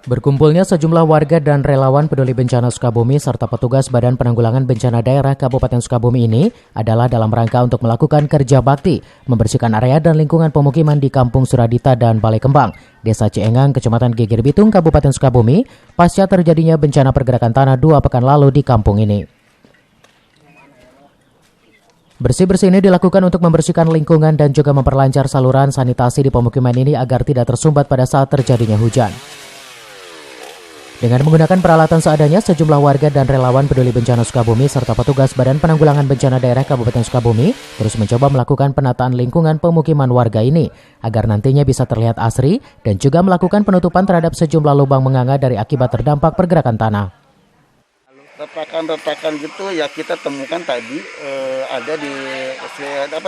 Berkumpulnya sejumlah warga dan relawan peduli bencana Sukabumi serta petugas Badan Penanggulangan Bencana Daerah Kabupaten Sukabumi ini adalah dalam rangka untuk melakukan kerja bakti, membersihkan area dan lingkungan pemukiman di Kampung Suradita dan Balai Kembang, Desa Ciengang, Kecamatan Geger Bitung, Kabupaten Sukabumi, pasca terjadinya bencana pergerakan tanah 2 pekan lalu di kampung ini. Bersih-bersih ini dilakukan untuk membersihkan lingkungan dan juga memperlancar saluran sanitasi di pemukiman ini agar tidak tersumbat pada saat terjadinya hujan. Dengan menggunakan peralatan seadanya, sejumlah warga dan relawan peduli bencana Sukabumi serta petugas Badan Penanggulangan Bencana Daerah Kabupaten Sukabumi terus mencoba melakukan penataan lingkungan pemukiman warga ini agar nantinya bisa terlihat asri dan juga melakukan penutupan terhadap sejumlah lubang menganga dari akibat terdampak pergerakan tanah. Retakan-retakan gitu ya kita temukan tadi ada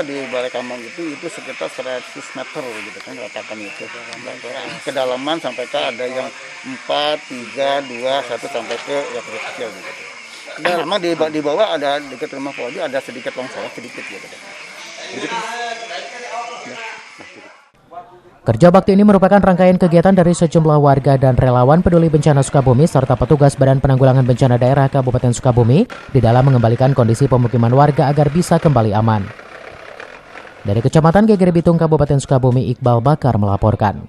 di Balai Kambang itu sekitar 100 meter gitu kan retakan itu. Kedalaman sampai ke ada yang 4, 3, 2, 1 sampai ke yang kecil gitu. Dan memang di bawah ada dekat rumah Polri ada sedikit longsor sedikit gitu. Begitu. Kerja bakti ini merupakan rangkaian kegiatan dari sejumlah warga dan relawan peduli bencana Sukabumi serta petugas Badan Penanggulangan Bencana Daerah Kabupaten Sukabumi di dalam mengembalikan kondisi pemukiman warga agar bisa kembali aman. Dari Kecamatan Geger Bitung, Kabupaten Sukabumi, Iqbal Bakar melaporkan.